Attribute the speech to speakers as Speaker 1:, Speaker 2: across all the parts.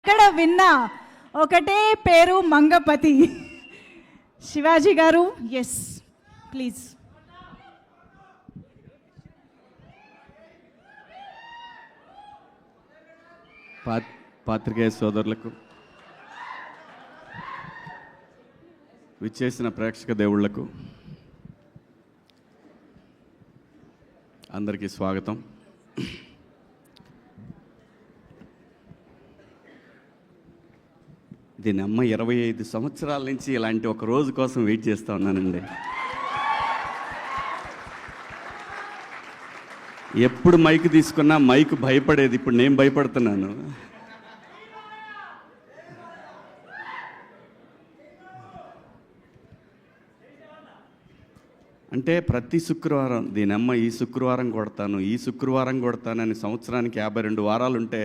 Speaker 1: ఇక్కడ విన్నా ఒకటే పేరు మంగపతి. శివాజీ గారు, ఎస్ ప్లీజ్.
Speaker 2: పాత్రికేయ సోదరులకు, విచ్చేసిన ప్రేక్షక దేవుళ్లకు అందరికీ స్వాగతం. దీని అమ్మ 25 సంవత్సరాల నుంచి ఇలాంటి ఒక రోజు కోసం వెయిట్ చేస్తూ ఉన్నానండి. ఎప్పుడు మైక్ తీసుకున్నా మైక్ భయపడేది, ఇప్పుడు నేను భయపడుతున్నాను. అంటే ప్రతి శుక్రవారం దీనమ్మ ఈ శుక్రవారం కొడతాను, ఈ శుక్రవారం కొడతానని సంవత్సరానికి 52 వారాలు ఉంటే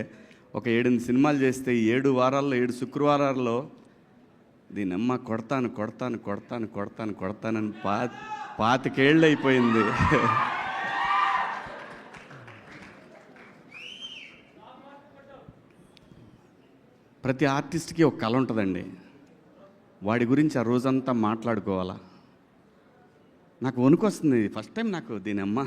Speaker 2: ఒక 7 సినిమాలు చేస్తే 7 వారాల్లో 7 శుక్రవారాల్లో దీనమ్మ కొడతాను కొడతాను కొడతాను కొడతాను కొడతానని 25 ఏళ్ళు అయిపోయింది. ప్రతి ఆర్టిస్ట్కి ఒక కళ ఉంటుందండి. వాడి గురించి ఆ రోజంతా మాట్లాడుకోవాలా. నాకు వణుకు వస్తుంది ఫస్ట్ టైం నాకు దీనమ్మ.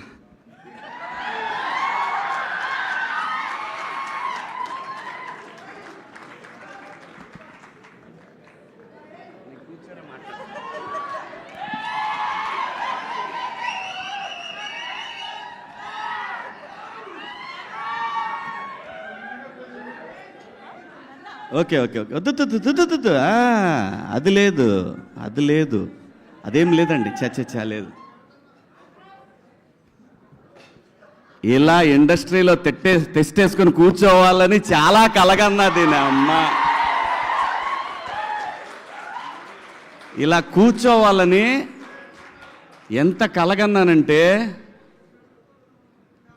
Speaker 2: ఓకే ఓకే ఓకే వద్దు అది లేదు, అది లేదు, అదేం లేదండి. లేదు. ఇలా ఇండస్ట్రీలో తెస్టేసుకొని కూర్చోవాలని చాలా కలగన్నది నా అమ్మ. ఇలా కూర్చోవాలని ఎంత కలగన్నానంటే,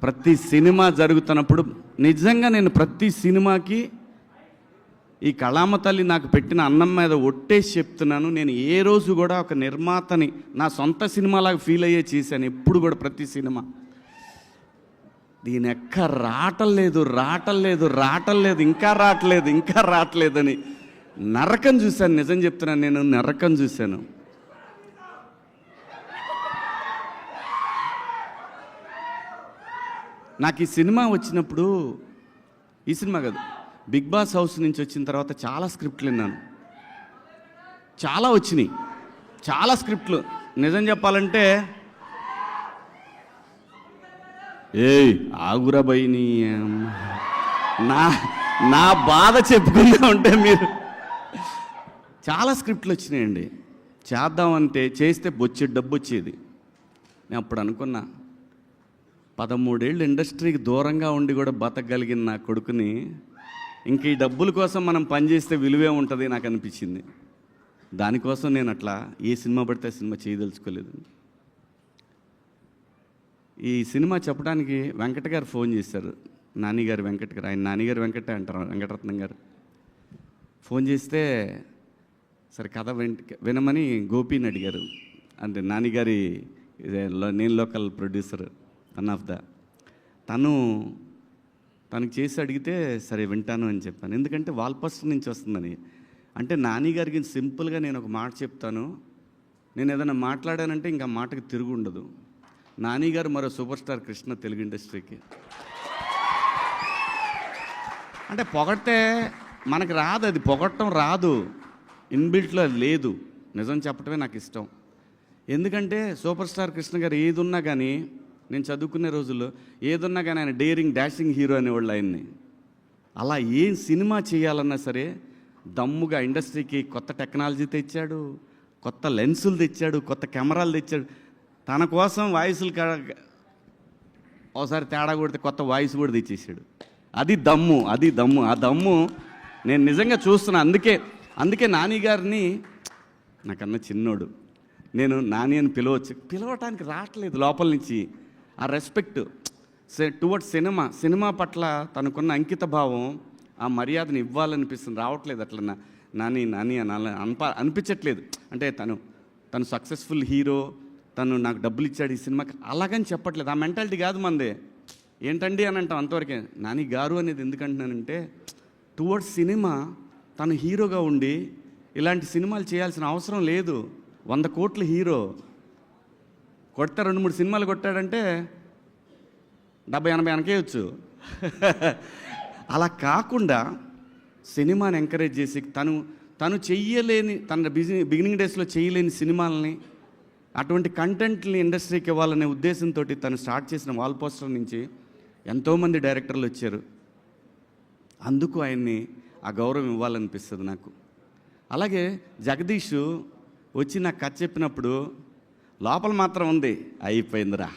Speaker 2: ప్రతి సినిమా జరుగుతున్నప్పుడు నిజంగా నేను ప్రతి సినిమాకి ఈ కళామ తల్లి నాకు పెట్టిన అన్నం మీద ఒట్టేసి చెప్తున్నాను, నేను ఏ రోజు కూడా ఒక నిర్మాతని నా సొంత సినిమాలాగా ఫీల్ అయ్యే చేశాను ఎప్పుడు కూడా. ప్రతి సినిమా దీని ఎక్క రావట్లేదు ఇంకా రావట్లేదని నరకం చూశాను. నిజం చెప్తున్నాను, నేను నరకం చూశాను. నాకు ఈ సినిమా వచ్చినప్పుడు, ఈ సినిమా కాదు, బిగ్ బాస్ హౌస్ నుంచి వచ్చిన తర్వాత చాలా స్క్రిప్ట్లు విన్నాను. చాలా వచ్చినాయి, చాలా స్క్రిప్ట్లు. నిజం చెప్పాలంటే ఆగురా బైని నా బాధ చెప్పుకుందా ఉంటే మీరు. చాలా స్క్రిప్ట్లు వచ్చినాయండి. చేద్దామంటే చేస్తే బొచ్చేది డబ్బు వచ్చేది. నేను అప్పుడు అనుకున్నా, 13 ఏళ్ళు ఇండస్ట్రీకి దూరంగా ఉండి కూడా బతకగలిగిన నా కొడుకుని ఇంక ఈ డబ్బుల కోసం మనం పనిచేస్తే విలువే ఉంటుంది నాకు అనిపించింది. దానికోసం నేను అట్లా ఏ సినిమా పడితే సినిమా చేయదలుచుకోలేదు. ఈ సినిమా చెప్పడానికి వెంకట గారు ఫోన్ చేశారు. నానిగారు వెంకట గారు, ఆయన నానిగారు వెంకటే అంటారు, వెంకటరత్నం గారు. ఫోన్ చేస్తే సరే కథ వినమని గోపిని అడిగారు. అంటే నానిగారి నేను local producer one of the. తనకు చేసి అడిగితే సరే వింటాను అని చెప్పాను. ఎందుకంటే వాల్పోస్టర్ నుంచి వస్తుందని. అంటే నానిగారికి సింపుల్గా నేను ఒక మాట చెప్తాను, నేను ఏదైనా మాట్లాడానంటే ఇంకా మాటకి తిరుగు ఉండదు. నానిగారు మరో సూపర్ స్టార్ కృష్ణ తెలుగు ఇండస్ట్రీకి. అంటే పొగడితే మనకు రాదు, అది పొగడటం రాదు, ఇన్బిల్ట్లో లేదు. నిజం చెప్పడమే నాకు ఇష్టం. ఎందుకంటే సూపర్ స్టార్ కృష్ణ గారు ఏది ఉన్నా కానీ, నేను చదువుకునే రోజుల్లో ఏదున్నా కానీ ఆయన డేరింగ్ డాషింగ్ హీరో అనేవాళ్ళు ఆయన్ని. అలా ఏం సినిమా చేయాలన్నా సరే దమ్ముగా ఇండస్ట్రీకి కొత్త టెక్నాలజీ తెచ్చాడు, కొత్త లెన్సులు తెచ్చాడు, కొత్త కెమెరాలు తెచ్చాడు. తన కోసం వాయిస్లు ఒకసారి తేడా కొడితే కొత్త వాయిస్ కూడా తెచ్చేసాడు. అది దమ్ము. ఆ దమ్ము నేను నిజంగా చూస్తున్నా. అందుకే నాని గారిని, నాకన్నా చిన్నోడు, నేను నాని అని పిలవటానికి రావట్లేదు లోపల నుంచి. ఆ రెస్పెక్ట్ టువర్డ్స్ సినిమా పట్ల తనకున్న అంకిత భావం, ఆ మర్యాదను ఇవ్వాలనిపిస్తుంది. రావట్లేదు అట్లా నాని అని అనిపించట్లేదు. అంటే తను సక్సెస్ఫుల్ హీరో, తను నాకు డబ్బులు ఇచ్చాడు ఈ సినిమాకి అలాగని చెప్పట్లేదు. ఆ మెంటాలిటీ కాదు మందే. ఏంటండి అని అంటాం అంతవరకే. నాని గారు అనేది ఎందుకంటున్నానంటే, టువర్డ్స్ సినిమా తను హీరోగా ఉండి ఇలాంటి సినిమాలు చేయాల్సిన అవసరం లేదు. 100 కోట్ల హీరో కొడితే 2-3 సినిమాలు కొట్టాడంటే 70-80 వెనకేయచ్చు. అలా కాకుండా సినిమాని ఎంకరేజ్ చేసి తను చెయ్యలేని, తన బిగినింగ్ డేస్లో చేయలేని సినిమాలని, అటువంటి కంటెంట్ని ఇండస్ట్రీకి ఇవ్వాలనే ఉద్దేశంతో తను స్టార్ట్ చేసిన వాల్ పోస్టర్ నుంచి ఎంతోమంది డైరెక్టర్లు వచ్చారు. అందుకు ఆయన్ని ఆ గౌరవం ఇవ్వాలనిపిస్తుంది నాకు. అలాగే జగదీష్ వచ్చి నాకు కథ చెప్పినప్పుడు లోపల మాత్రం ఉంది, అయిపోయిందిరా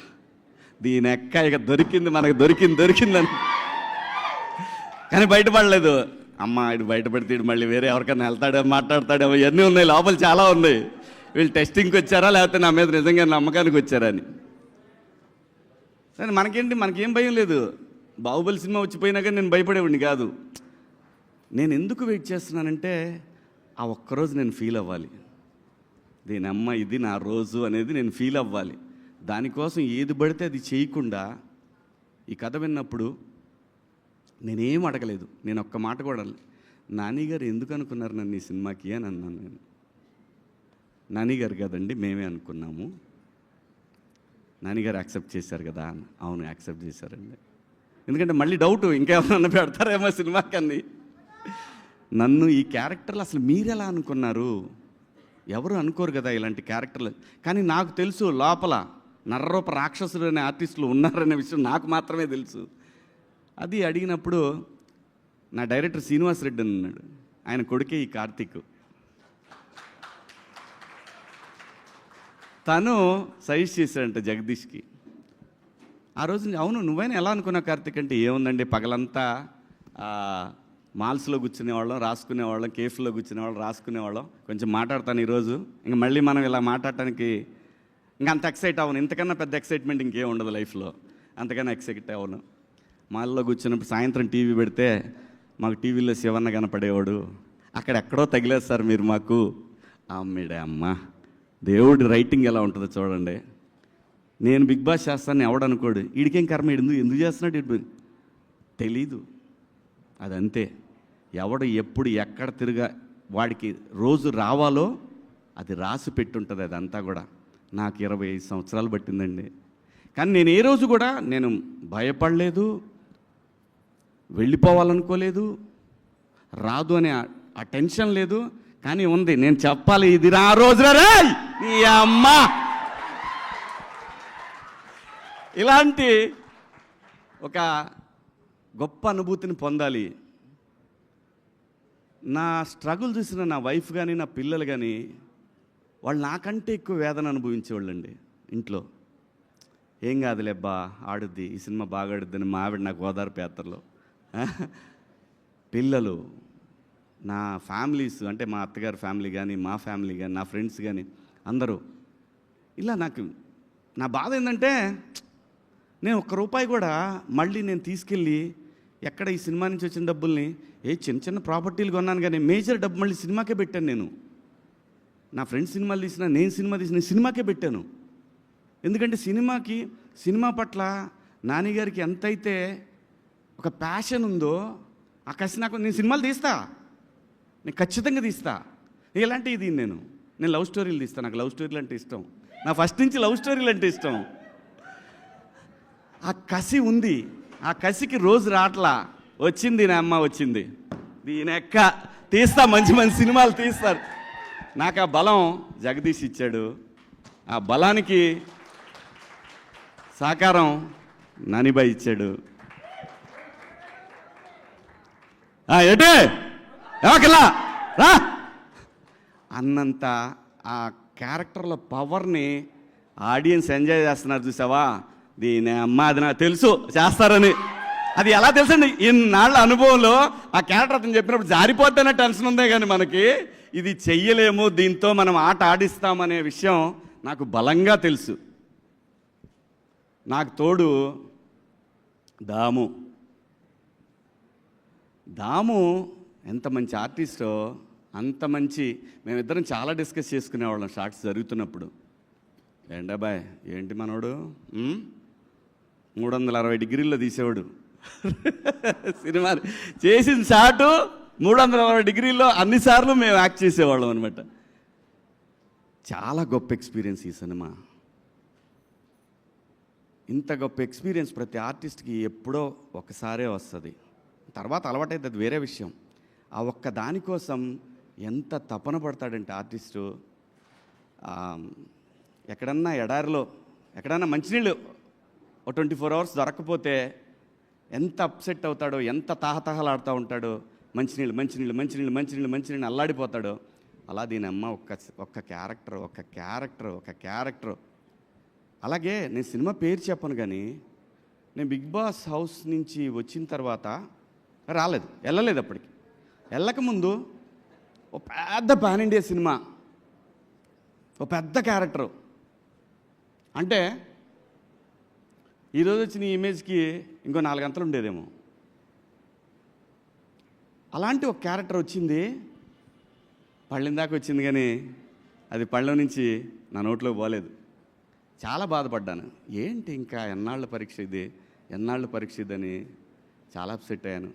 Speaker 2: దీని ఎక్క ఇక దొరికింది, మనకు దొరికిందని. కానీ బయటపడలేదు. అమ్మ ఇటు బయటపడితే ఇటు మళ్ళీ వేరే ఎవరికైనా వెళ్తాడో మాట్లాడతాడేమో, ఇవన్నీ ఉన్నాయి, లోపల చాలా ఉన్నాయి. వీళ్ళు టెస్టింగ్కి వచ్చారా లేకపోతే నా మీద నిజంగా నమ్మకానికి వచ్చారని. సరే మనకేంటి, మనకేం భయం లేదు. బాహుబలి సినిమా వచ్చిపోయినా కానీ నేను భయపడేవాడిని కాదు. నేను ఎందుకు వెయిట్ చేస్తున్నానంటే ఆ ఒక్కరోజు నేను ఫీల్ అవ్వాలి, దీని అమ్మ ఇది నా రోజు అనేది నేను ఫీల్ అవ్వాలి. దానికోసం ఏది పడితే అది చేయకుండా ఈ కథ విన్నప్పుడు నేనేం అడగలేదు. నేను ఒక్క మాట కూడా అడగలేదు. నాని గారు ఎందుకు అనుకున్నారు నన్ను ఈ సినిమాకి అని అన్నాను నేను. నాని గారు కదండి మేమే అనుకున్నాము. నాని గారు యాక్సెప్ట్ చేశారు కదా అని. అవును యాక్సెప్ట్ చేశారండి. ఎందుకంటే మళ్ళీ డౌట్ ఇంకేమన్నా పెడతారేమో సినిమాకి అని. నన్ను ఈ క్యారెక్టర్లు అసలు మీరెలా అనుకున్నారు, ఎవరు అనుకోరు కదా ఇలాంటి క్యారెక్టర్లు. కానీ నాకు తెలుసు లోపల నర్రూప రాక్షసుడు అనే ఆర్టిస్టులు ఉన్నారనే విషయం నాకు మాత్రమే తెలుసు. అది అడిగినప్పుడు నా డైరెక్టర్ శ్రీనివాస్ రెడ్డి అని ఉన్నాడు, ఆయన కొడుకే ఈ కార్తీక్. తను సజెస్ట్ చేశాడంట జగదీష్కి. ఆ రోజు అవును నువ్వైనా ఎలా అనుకున్నావు కార్తీక్ అంటే, ఏముందండి పగలంతా మాల్స్లో కూర్చునేవాళ్ళం, రాసుకునేవాళ్ళం, కేఫ్లో కూర్చునేవాళ్ళం, రాసుకునేవాళ్ళం. కొంచెం మాట్లాడతాను ఈరోజు, ఇంకా మళ్ళీ మనం ఇలా మాట్లాడటానికి ఇంకా అంత ఎక్సైట్ అవ్వను. ఇంతకన్నా పెద్ద ఎక్సైట్మెంట్ ఇంకేం ఉండదు లైఫ్లో, అంతకన్నా ఎక్సైట్ అవ్వను. మాల్లో కూర్చున్నప్పుడు సాయంత్రం టీవీ పెడితే మాకు టీవీలో శివన్న కనపడేవాడు. అక్కడెక్కడో తగిలేదు సార్ మీరు మాకు. అమ్మేడే అమ్మ, దేవుడి రైటింగ్ ఎలా ఉంటుందో చూడండి. నేను బిగ్ బాస్ చేస్తాను ఎవడనుకోడు, వీడికేం కర్మ, ఎందుకు చేస్తున్నాడు ఇటు తెలీదు. అదంతే, ఎవడు ఎప్పుడు ఎక్కడ తిరిగా వాడికి రోజు రావాలో అది రాసి పెట్టుంటుంది. అదంతా కూడా నాకు 25 సంవత్సరాలు పట్టిందండి. కానీ నేను ఏ రోజు కూడా నేను భయపడలేదు, వెళ్ళిపోవాలనుకోలేదు, రాదు అనే ఆ టెన్షన్ లేదు. కానీ ఉంది, నేను చెప్పాలి ఇది నా రోజున రే నీ అమ్మ. ఇలాంటి ఒక గొప్ప అనుభూతిని పొందాలి. నా స్ట్రగుల్ చూసిన నా వైఫ్ కానీ నా పిల్లలు కానీ వాళ్ళు నాకంటే ఎక్కువ వేదన అనుభవించేవాళ్ళండి. ఇంట్లో ఏం కాదులేబ్బా ఆడుద్ది, ఈ సినిమా బాగా ఆడుద్దని మా ఆవిడ నాకు ఓదార్పు యాత్రలో. పిల్లలు, నా ఫ్యామిలీస్ అంటే మా అత్తగారి ఫ్యామిలీ కానీ మా ఫ్యామిలీ కానీ నా ఫ్రెండ్స్ కానీ అందరూ ఇలా నాకు నా బాధ ఏంటంటే నేను ₹1 కూడా మళ్ళీ నేను తీసుకెళ్ళి ఎక్కడ ఈ సినిమా నుంచి వచ్చిన డబ్బుల్ని చిన్న చిన్న ప్రాపర్టీలు కొన్నాను, కానీ మేజర్ డబ్బు మళ్ళీ సినిమాకే పెట్టాను. నేను నా ఫ్రెండ్స్ సినిమాలు తీసినా, నేను సినిమా తీసిన సినిమాకే పెట్టాను. ఎందుకంటే సినిమా పట్ల నానిగారికి ఎంతైతే ఒక ప్యాషన్ ఉందో ఆ కసి నాకు. నేను సినిమాలు తీస్తా, నేను ఖచ్చితంగా తీస్తా. ఎలాంటి ఇది నేను లవ్ స్టోరీలు తీస్తాను, నాకు లవ్ స్టోరీలు అంటే ఇష్టం. నా ఫస్ట్ నుంచి లవ్ స్టోరీలు అంటే ఇష్టం. ఆ కసి ఉంది, ఆ కసికి రోజు రాట్లా. వచ్చింది నా అమ్మ, వచ్చింది దీని ఎక్క తీస్తా, మంచి మంచి సినిమాలు తీస్తారు. నాకు ఆ బలం జగదీష్ ఇచ్చాడు. ఆ బలానికి సహకారం నానిబాయ్ ఇచ్చాడు. ఏటే ఎవకలా రా అన్నంత ఆ క్యారెక్టర్ల పవర్ని ఆడియన్స్ ఎంజాయ్ చేస్తున్నారు. చూసావా, దీని అమ్మ అది నాకు తెలుసు చేస్తారని. అది ఎలా తెలుసండి, ఇన్నాళ్ళ అనుభవంలో ఆ క్యారెక్టర్ అతను చెప్పినప్పుడు జారిపోద్దనే టెన్షన్ ఉందే కానీ మనకి ఇది చెయ్యలేము, దీంతో మనం ఆట ఆడిస్తామనే విషయం నాకు బలంగా తెలుసు. నాకు తోడు దాము ఎంత మంచి ఆర్టిస్టో, అంత మంచి. మేమిద్దరం చాలా డిస్కస్ చేసుకునేవాళ్ళం షార్ట్స్ జరుగుతున్నప్పుడు. ఏంటబ్బాయ్ ఏంటి మనోడు 360 డిగ్రీల్లో తీసేవాడు, సినిమా చేసిన షాటు 360 డిగ్రీల్లో అన్నిసార్లు మేము యాక్ట్ చేసేవాళ్ళం అనమాట. చాలా గొప్ప ఎక్స్పీరియన్స్ ఈ సినిమా. ఇంత గొప్ప ఎక్స్పీరియన్స్ ప్రతి ఆర్టిస్ట్కి ఎప్పుడో ఒకసారే వస్తుంది, తర్వాత అలవాటైతే అది వేరే విషయం. ఆ ఒక్క దానికోసం ఎంత తపన పడతాడంటే ఆర్టిస్టు. ఎక్కడన్నా ఎడారిలో ఎక్కడన్నా మంచినీళ్ళు 24 అవర్స్ దొరకకపోతే ఎంత అప్సెట్ అవుతాడో, ఎంత తాహతహలాడుతూ ఉంటాడో, మంచినీళ్ళు మంచినీళ్ళు మంచినీళ్ళు మంచినీళ్ళు మంచినీళ్ళు అల్లాడిపోతాడో. అలా దీనమ్మ ఒక్క క్యారెక్టర్. అలాగే నేను సినిమా పేరు చెప్పను, కానీ నేను బిగ్ బాస్ హౌస్ నుంచి వచ్చిన తర్వాత వెళ్ళలేదు. అప్పటికి వెళ్ళకముందు ఓ పెద్ద పాన్ ఇండియా సినిమా, ఓ పెద్ద క్యారెక్టరు. అంటే ఈరోజు వచ్చిన ఈ ఇమేజ్కి ఇంకో 4 గంటలు ఉండేదేమో. అలాంటి ఒక క్యారెక్టర్ వచ్చింది, పళ్ళెం దాకా వచ్చింది, కానీ అది పళ్ళెం నుంచి నా నోట్లో పోలేదు. చాలా బాధపడ్డాను. ఏంటి ఇంకా ఎన్నాళ్ళ పరీక్ష ఇది అని చాలా అప్సెట్ అయ్యాను.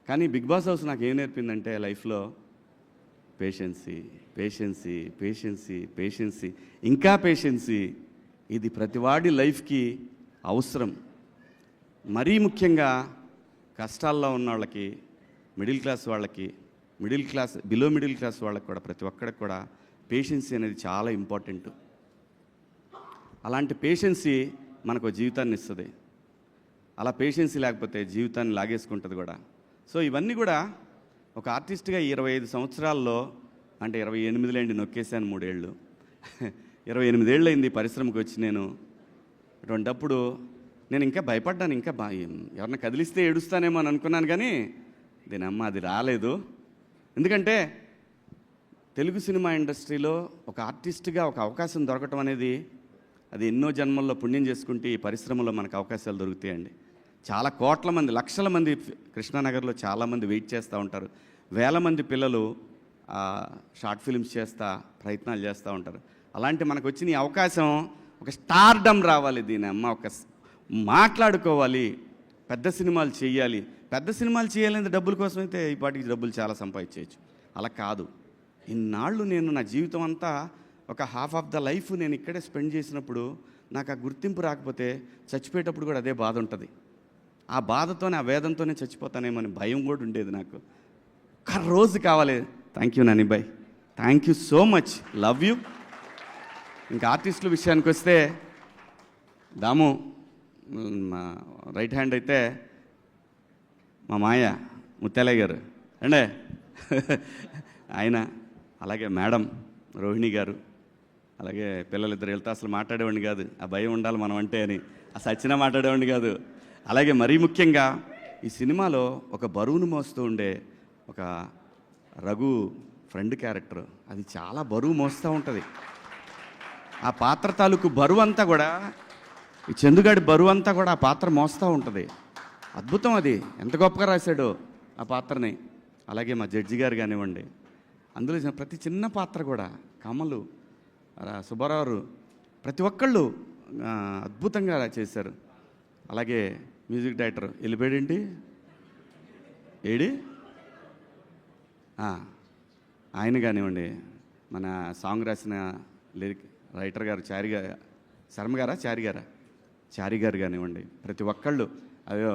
Speaker 2: కానీ బిగ్ బాస్ హౌస్ నాకు ఏం నేర్పిందంటే లైఫ్లో పేషెన్సీ, ఇంకా పేషెన్సీ. ఇది ప్రతివాడి లైఫ్కి అవసరం. మరీ ముఖ్యంగా కష్టాల్లో ఉన్న వాళ్ళకి, బిలో మిడిల్ క్లాస్ వాళ్ళకి కూడా, ప్రతి ఒక్కడికి కూడా పేషెన్సీ అనేది చాలా ఇంపార్టెంట్. అలాంటి పేషెన్సీ మనకు జీవితాన్ని ఇస్తుంది. అలా పేషెన్సీ లేకపోతే జీవితాన్ని లాగేసుకుంటుంది కూడా. సో ఇవన్నీ కూడా ఒక ఆర్టిస్ట్గా 25 సంవత్సరాల్లో, అంటే 28 నొక్కేశాను 3 ఏళ్ళు 28 ఏళ్ళు అయింది పరిశ్రమకు వచ్చి. నేను అటువంటప్పుడు నేను ఇంకా భయపడ్డాను, ఇంకా ఎవరిని కదిలిస్తే ఏడుస్తానేమో అని అనుకున్నాను, కానీ దీనమ్మ అది రాలేదు. ఎందుకంటే తెలుగు సినిమా ఇండస్ట్రీలో ఒక ఆర్టిస్ట్గా ఒక అవకాశం దొరకటం అనేది అది ఎన్నో జన్మల్లో పుణ్యం చేసుకుంటే ఈ పరిశ్రమలో మనకు అవకాశాలు దొరుకుతాయండి. చాలా కోట్ల మంది, లక్షల మంది కృష్ణానగర్లో చాలామంది వెయిట్ చేస్తూ ఉంటారు. వేల మంది పిల్లలు షార్ట్ ఫిల్మ్స్ ప్రయత్నాలు చేస్తూ ఉంటారు. అలాంటి మనకు వచ్చిన ఈ అవకాశం, ఒక స్టార్డమ్ రావాలి, దీని అమ్మ ఒక మాట్లాడుకోవాలి, పెద్ద సినిమాలు చేయాలి. పెద్ద సినిమాలు చేయాలంటే డబ్బుల కోసం అయితే ఈ పాటికి డబ్బులు చాలా సంపాదించవచ్చు. అలా కాదు. ఇన్నాళ్ళు నేను నా జీవితం అంతా ఒక హాఫ్ ఆఫ్ ద లైఫ్ నేను ఇక్కడే స్పెండ్ చేసినప్పుడు నాకు ఆ గుర్తింపు రాకపోతే చచ్చిపోయేటప్పుడు కూడా అదే బాధ ఉంటుంది. ఆ బాధతోనే, ఆ వేదంతోనే చచ్చిపోతానేమో అని భయం కూడా ఉండేది నాకు. ఒక్క రోజు కావాలి. Thank you Nani boy, thank you so much, love you. ఇంకా ఆర్టిస్టుల విషయానికి వస్తే దాము మా రైట్ హ్యాండ్ అయితే మా మాయ ముత్యాలయ్య గారు అండే ఆయన, అలాగే మేడం రోహిణి గారు, అలాగే పిల్లలిద్దరు వెళ్తే అసలు మాట్లాడేవాడిని కాదు, ఆ భయం ఉండాలి మనం అంటే అని, అసలు వచ్చినా మాట్లాడేవాడిని కాదు. అలాగే మరీ ముఖ్యంగా ఈ సినిమాలో ఒక బరువును మోస్తూ ఉండే ఒక రఘు ఫ్రెండ్ క్యారెక్టర్, అది చాలా బరువు మోస్తూ ఉంటుంది. ఆ పాత్ర తాలూకు బరువు అంతా కూడా, ఈ చందుగాడి బరువు అంతా కూడా ఆ పాత్ర మోస్తూ ఉంటుంది. అద్భుతం, అది ఎంత గొప్పగా రాశాడో ఆ పాత్రని. అలాగే మా జడ్జి గారు కానివ్వండి, అందులో ప్రతి చిన్న పాత్ర కూడా, కమలు, సుబ్బారావు, ప్రతి ఒక్కళ్ళు అద్భుతంగా చేశారు. అలాగే మ్యూజిక్ డైరెక్టర్ వెళ్ళిపోయాడేంటి ఏడి ఆయన కానివ్వండి, మన సాంగ్ రాసిన లిరిక్ రైటర్ గారు చారి గారు కానివ్వండి, ప్రతి ఒక్కళ్ళు, అయ్యో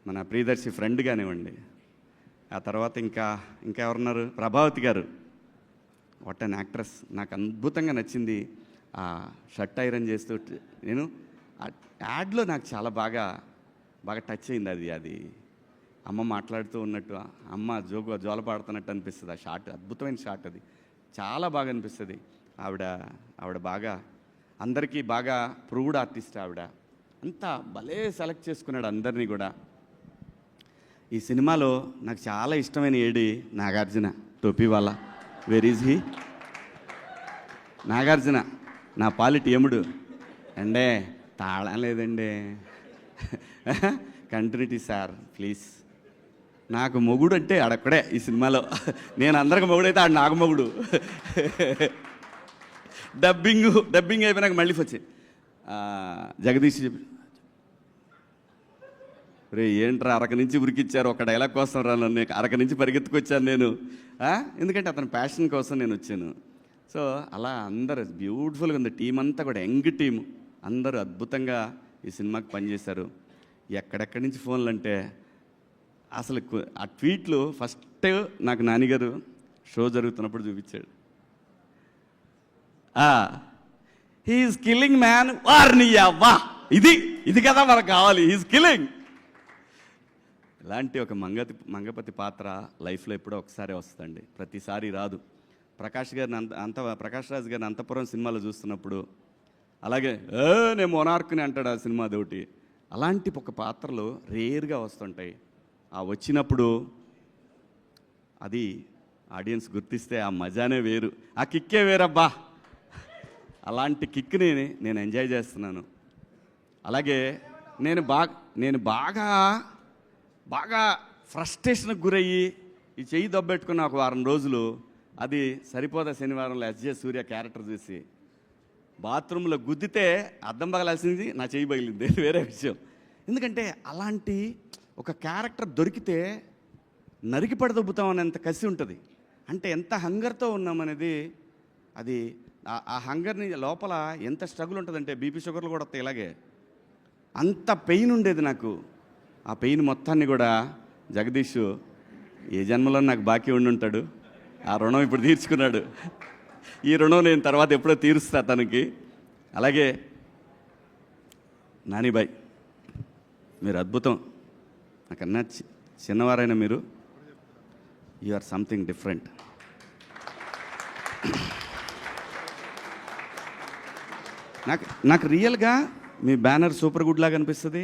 Speaker 2: మన ప్రియదర్శి ఫ్రెండ్ కానివ్వండి, ఆ తర్వాత ఇంకా ఎవరున్నారు, ప్రభావతి గారు, వాట్ అన్ యాక్ట్రెస్. నాకు అద్భుతంగా నచ్చింది ఆ షర్ట్ ఐరన్ చేస్తూ. నేను యాడ్లో నాకు చాలా బాగా టచ్ అయింది. అది అమ్మ మాట్లాడుతూ ఉన్నట్టు, అమ్మ జోల పాడుతున్నట్టు అనిపిస్తుంది. ఆ షాట్ అద్భుతమైన షాట్, అది చాలా బాగా అనిపిస్తుంది. ఆవిడ బాగా అందరికీ బాగా ప్రూవ్డ్ ఆర్టిస్ట్. ఆవిడ అంతా భలే సెలెక్ట్ చేసుకున్నాడు అందరినీ కూడా. ఈ సినిమాలో నాకు చాలా ఇష్టమైన ఏడి నాగార్జున, టోపీ వాళ్ళ. Where is he? నాగార్జున నా పాలిటి యముడు అండే, తాళం లేదండి. Continuity sir please. నాకు మొగుడు అంటే ఆడక్కడే ఈ సినిమాలో. నేను అందరికి మొగుడైతే ఆడు నాకు మొగుడు. డబ్బింగ్ అయిపోయినాక మళ్ళీ వచ్చి జగదీష్ చెప్పి రే ఏంట్రా అరక నుంచి ఉరికిచ్చారు ఒక డైలాగ్ కోసం రా నన్ను, అరక నుంచి పరిగెత్తుకొచ్చాను నేను. ఎందుకంటే అతని ప్యాషన్ కోసం నేను వచ్చాను. సో అలా అందరూ బ్యూటిఫుల్గా ఉంది, టీం అంతా కూడా యంగ్ టీం, అందరూ అద్భుతంగా ఈ సినిమాకి పనిచేశారు. ఎక్కడెక్కడి నుంచి ఫోన్లు అంటే అసలు ఆ ట్వీట్లు ఫస్ట్ నాకు నానిగారు షో జరుగుతున్నప్పుడు చూపించాడు. హీఈస్ కిల్లింగ్ మ్యాన్, వార్ని అవ్వా, ఇది కదా మనకు కావాలి, హీఈస్ కిల్లింగ్. ఇలాంటి ఒక మంగపతి పాత్ర లైఫ్లో ఎప్పుడో ఒకసారి వస్తుందండి, ప్రతిసారి రాదు. ప్రకాష్ రాజ్ గారిని అంతపురం సినిమాలో చూస్తున్నప్పుడు అలాగే నేను మొనార్క్ని అంటాడు ఆ సినిమా అదొకటి. అలాంటి ఒక పాత్రలు రేర్గా వస్తుంటాయి. ఆ వచ్చినప్పుడు అది ఆడియన్స్ గుర్తిస్తే ఆ మజానే వేరు, ఆ కిక్కే వేరబ్బా. అలాంటి కిక్ని నేను ఎంజాయ్ చేస్తున్నాను. అలాగే నేను బాగా ఫ్రస్ట్రేషన్కి గురయ్యి ఈ చెయ్యి దబ్బెట్టుకున్న ఒక వారం రోజులు, అది సరిపోదా శనివారంలో ఎస్జే సూర్య క్యారెక్టర్ చూసి బాత్రూంలో గుద్దితే అద్దం పగలాల్సింది, నా చెయ్యి పగిలింది, వేరే విషయం. ఎందుకంటే అలాంటి ఒక క్యారెక్టర్ దొరికితే నరికి పడదొబ్బుతాం అనేంత కసి ఉంటుంది. అంటే ఎంత హంగర్తో ఉన్నామనేది, అది ఆ హంగర్ని లోపల ఎంత స్ట్రగుల్ ఉంటుందంటే బీపీ షుగర్లు కూడా వస్తాయి. ఇలాగే అంత పెయిన్ ఉండేది నాకు. ఆ పెయిన్ మొత్తాన్ని కూడా జగదీష్ ఏ జన్మలో నాకు బాకీ ఉండి ఉంటాడు, ఆ రుణం ఇప్పుడు తీర్చుకున్నాడు. ఈ రుణం నేను తర్వాత ఎప్పుడో తీరుస్తా తనకి. అలాగే నానిబాయ్, మీరు అద్భుతం. నాకన్నా చిన్నవారైనా మీరు, యు ఆర్ సంథింగ్ డిఫరెంట్. నాకు రియల్గా మీ బ్యానర్ సూపర్ గుడ్ లాగా అనిపిస్తుంది.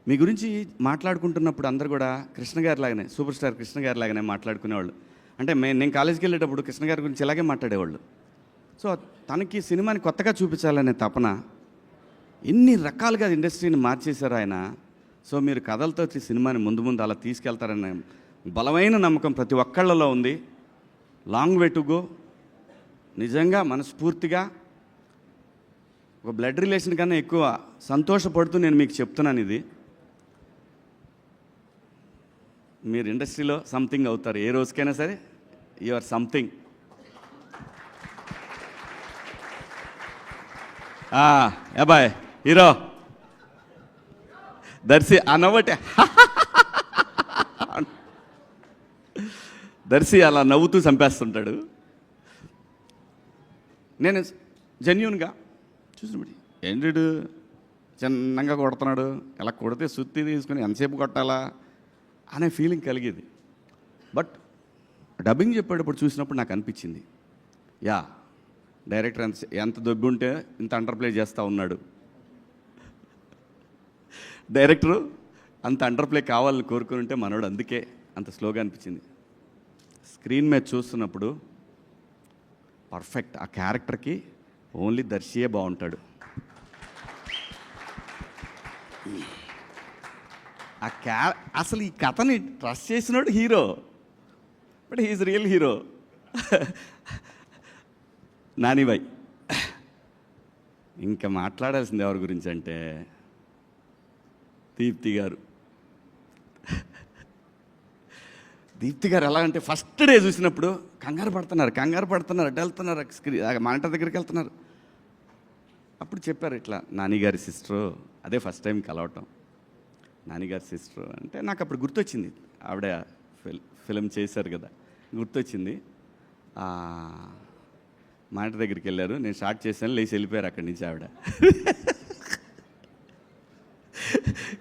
Speaker 2: మీ గురించి మాట్లాడుకుంటున్నప్పుడు అందరు కూడా కృష్ణ గారి లాగానే, సూపర్ స్టార్ కృష్ణ గారి లాగానే మాట్లాడుకునేవాళ్ళు. అంటే నేను కాలేజీకి వెళ్ళేటప్పుడు కృష్ణ గారి గురించి ఇలాగే మాట్లాడేవాళ్ళు. సో తనకి సినిమాని కొత్తగా చూపించాలనే తపన, ఎన్ని రకాలుగా ఇండస్ట్రీని మార్చేశారు ఆయన. సో మీరు కథలతో సినిమాని ముందు అలా తీసుకెళ్తారనే బలమైన నమ్మకం ప్రతి ఒక్కళ్ళలో ఉంది. Long way to go. నిజంగా మనస్ఫూర్తిగా ఒక బ్లడ్ రిలేషన్ కన్నా ఎక్కువ సంతోషపడుతూ నేను మీకు చెప్తున్నాను, ఇది మీరు ఇండస్ట్రీలో సంథింగ్ అవుతారు ఏ రోజుకైనా సరే. You or something. అబ్బాయ్ హీరో దర్శి అన్నబట్టే దర్శి అలా నవ్వుతూ చంపేస్తుంటాడు. నేను జెన్యూన్గా చూసినప్పుడు ఏంటి చిన్నగా కొడుతున్నాడు, ఇలా కొడితే సుత్తి తీసుకుని ఎంతసేపు కొట్టాలా అనే ఫీలింగ్ కలిగేది. బట్ డబ్బింగ్ చెప్పేటప్పుడు చూసినప్పుడు నాకు అనిపించింది, యా డైరెక్టర్ ఎంత దొబ్బి ఉంటే ఇంత అండర్ప్లే చేస్తూ ఉన్నాడు. డైరెక్టరు అంత అండర్ప్లే కావాలని కోరుకుని ఉంటే మనోడు అందుకే అంత స్లోగా అనిపించింది. స్క్రీన్ మీద చూస్తున్నప్పుడు పర్ఫెక్ట్. ఆ క్యారెక్టర్కి ఓన్లీ దర్శియే బాగుంటాడు. అసలు ఈ కథని ట్రస్ట్ చేసినాడు hero, but he's real hero. నానిబాయ్, ఇంకా మాట్లాడాల్సింది ఎవరి గురించి అంటే దీప్తి గారు. దీప్తి గారు ఎలా అంటే ఫస్ట్ డే చూసినప్పుడు కంగారు పడుతున్నారు అడ్డు వెళ్తున్నారు, మానిటర్ దగ్గరికి వెళ్తున్నారు. అప్పుడు చెప్పారు ఇట్లా నానిగారి సిస్టరు, అదే ఫస్ట్ టైం కలవటం. నానిగారి సిస్టరు అంటే నాకు అప్పుడు గుర్తొచ్చింది, ఆవిడ ఫిలిం చేశారు కదా, గుర్తొచ్చింది. మానిటర్ దగ్గరికి వెళ్ళారు, నేను స్టార్ట్ చేశాను, లేచి వెళ్ళిపోయారు అక్కడి నుంచి. ఆవిడ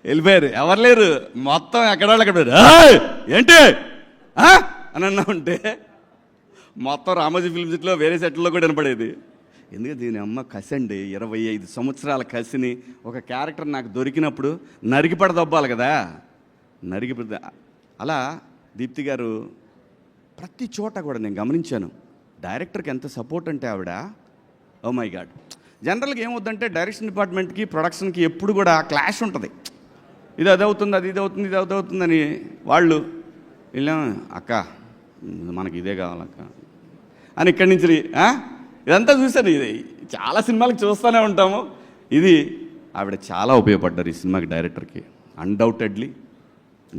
Speaker 2: వెళ్ళిపోయారు, ఎవరు లేరు, మొత్తం ఎక్కడవాళ్ళు అక్కడ ఏంటి అని అన్నా ఉంటే మొత్తం రామోజీ ఫిల్మ్ సిటీలో వేరే సెట్లో కూడా వినపడేది. ఎందుకంటే దీని అమ్మ కసి అండి, 25 సంవత్సరాల కసిని ఒక క్యారెక్టర్ నాకు దొరికినప్పుడు నరికి పడదొబ్బాలి కదా, అలా దీప్తి గారు ప్రతి చోట కూడా నేను గమనించాను. డైరెక్టర్కి ఎంత సపోర్ట్ అంటే ఆవిడ, ఓ మై గాడ్. జనరల్గా ఏమవుద్దంటే డైరెక్షన్ డిపార్ట్మెంట్కి ప్రొడక్షన్కి ఎప్పుడు కూడా క్లాష్ ఉంటుంది. ఇది అదవుతుంది, అది ఇదవుతుంది, ఇది అదవుతుందని వాళ్ళు వెళ్ళాం, అక్క మనకి ఇదే కావాలక్క అని ఇక్కడి నుంచి ఇదంతా చూశాను. ఇది చాలా సినిమాలకు చూస్తూనే ఉంటాము. ఇది ఆవిడ చాలా ఉపయోగపడ్డారు ఈ సినిమాకి, డైరెక్టర్కి. అన్డౌటెడ్లీ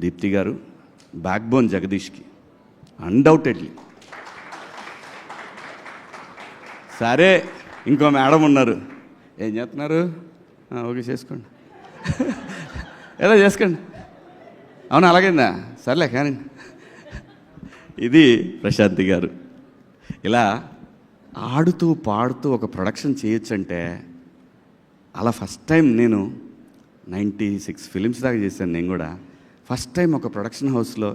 Speaker 2: దీప్తి గారు, బ్యాక్బోన్ జగదీష్కి, అన్డౌటెడ్లీ. సరే, ఇంకో మేడం ఉన్నారు, ఏం చేస్తున్నారు? ఓకే, చేసుకోండి. ఏదో చేసుకోండి. అవును, అలాగైందా? సర్లే కానీ. ఇది ప్రశాంతి గారు. ఇలా ఆడుతూ పాడుతూ ఒక ప్రొడక్షన్ చేయొచ్చంటే, అలా ఫస్ట్ టైం నేను 96 ఫిలిమ్స్ దాకా చేశాను నేను కూడా. ఫస్ట్ టైం ఒక ప్రొడక్షన్ హౌస్లో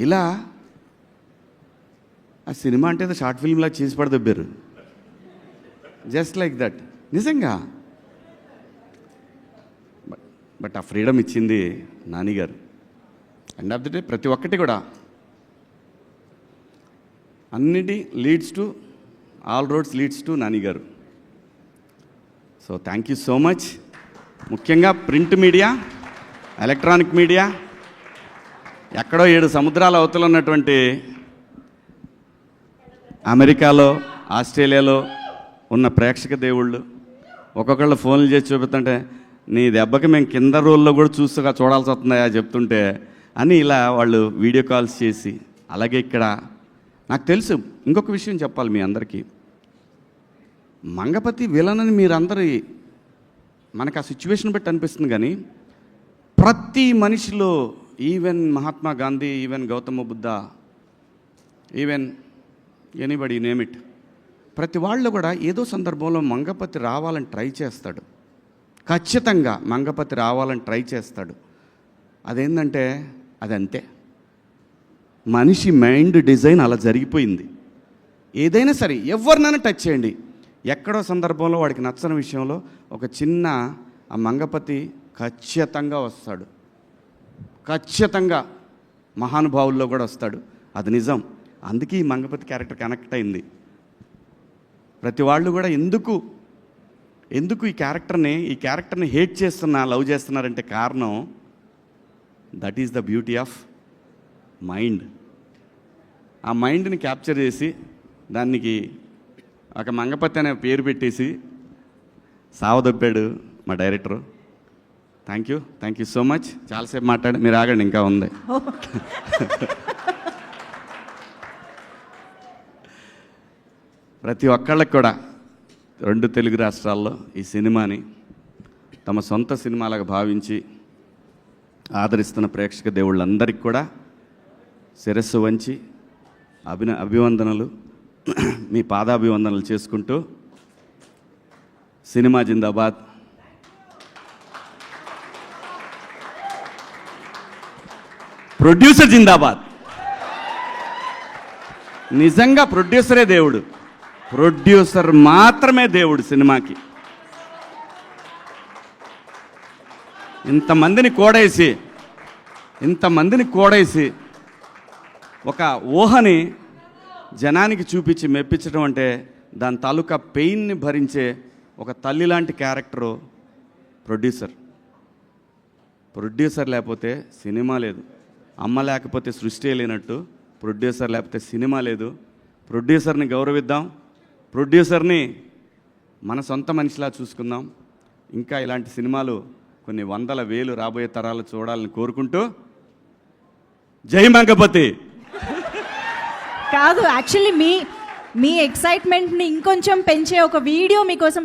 Speaker 2: ఇలా ఆ సినిమా అంటే ఏదో షార్ట్ ఫిల్మ్లా చేసి పడదబ్బారు, జస్ట్ లైక్ దట్. నిజంగా. బట్ ఆ ఫ్రీడమ్ ఇచ్చింది నాని గారు. ఎండ్ ఆఫ్ ది డే ప్రతి ఒక్కటి కూడా అన్నిటి leads to, all roads leads to Nani గారు. So thank you so much. ముఖ్యంగా ప్రింట్ మీడియా, ఎలక్ట్రానిక్ మీడియా, ఎక్కడో 7 సముద్రాల అవతల ఉన్నటువంటి అమెరికాలో, ఆస్ట్రేలియాలో ఉన్న ప్రేక్షక దేవుళ్ళు ఒక్కొక్కళ్ళు ఫోన్లు చేసి చూపుతుంటే, నీ దెబ్బకి మేము కింద రోల్లో కూడా చూడాల్సి వస్తుందా చెప్తుంటే అని ఇలా వాళ్ళు వీడియో కాల్స్ చేసి, అలాగే ఇక్కడ నాకు తెలుసు ఇంకొక విషయం చెప్పాలి మీ అందరికీ. మంగపతి విలనని మీరందరి మనకు ఆ సిచ్యువేషన్ బట్టి అనిపిస్తుంది, కానీ ప్రతి మనిషిలో, even Mahatma Gandhi, even Gautama Buddha, even anybody name it, ప్రతి వాళ్ళు కూడా ఏదో సందర్భంలో మంగపతి రావాలని ట్రై చేస్తాడు. ఖచ్చితంగా మంగపతి రావాలని ట్రై చేస్తాడు. అదేంటంటే అదంతే, మనిషి మైండ్ డిజైన్ అలా జరిగిపోయింది. ఏదైనా సరే ఎవరినైనా టచ్ చేయండి, ఎక్కడో సందర్భంలో వాడికి నచ్చని విషయంలో ఒక చిన్న ఆ మంగపతి ఖచ్చితంగా వస్తాడు. ఖచ్చితంగా మహానుభావుల్లో కూడా వస్తాడు, అది నిజం. అందుకే ఈ మంగపతి క్యారెక్టర్ కనెక్ట్ అయింది. ప్రతి వాళ్ళు కూడా ఎందుకు ఈ క్యారెక్టర్ని హేట్ చేస్తున్నా, లవ్ చేస్తున్నారంటే కారణం that is the beauty of mind. ఆ మైండ్ని క్యాప్చర్ చేసి దానికి ఒక మంగపతి అనే పేరు పెట్టేసి సావదొప్పాడు మా director. Thank you so much. చాలాసేపు మాట్లాడి, మీరు ఆగండి, ఇంకా ఉంది. ప్రతి ఒక్కళ్ళకి కూడా 2 తెలుగు రాష్ట్రాల్లో ఈ సినిమాని తమ సొంత సినిమాలాగా భావించి ఆదరిస్తున్న ప్రేక్షక దేవుళ్ళందరికీ కూడా శిరస్సు వంచి అభివందనలు, మీ పాదాభివందనలు చేసుకుంటూ, సినిమా జిందాబాద్, ప్రొడ్యూసర్ జిందాబాద్. నిజంగా ప్రొడ్యూసరే దేవుడు, ప్రొడ్యూసర్ మాత్రమే దేవుడు సినిమాకి. ఇంతమందిని కోడేసి ఒక ఊహని జనానికి చూపించి మెప్పించడం అంటే దాని తాలూకా పెయిన్ని భరించే ఒక తల్లి లాంటి క్యారెక్టరు ప్రొడ్యూసర్ లేకపోతే సినిమా లేదు. అమ్మ లేకపోతే సృష్టి లేనట్టు ప్రొడ్యూసర్ లేకపోతే సినిమా లేదు. ప్రొడ్యూసర్ని గౌరవిద్దాం, ప్రొడ్యూసర్ని మన సొంత మనిషిలా చూసుకుందాం. ఇంకా ఇలాంటి సినిమాలు కొన్ని 100,000 రాబోయే తరాలు చూడాలని కోరుకుంటూ, జై మంగపతి.
Speaker 1: కాదు, యాక్చువల్లీ మీ ఎక్సైట్మెంట్ని ఇంకొంచెం పెంచే ఒక వీడియో మీకోసం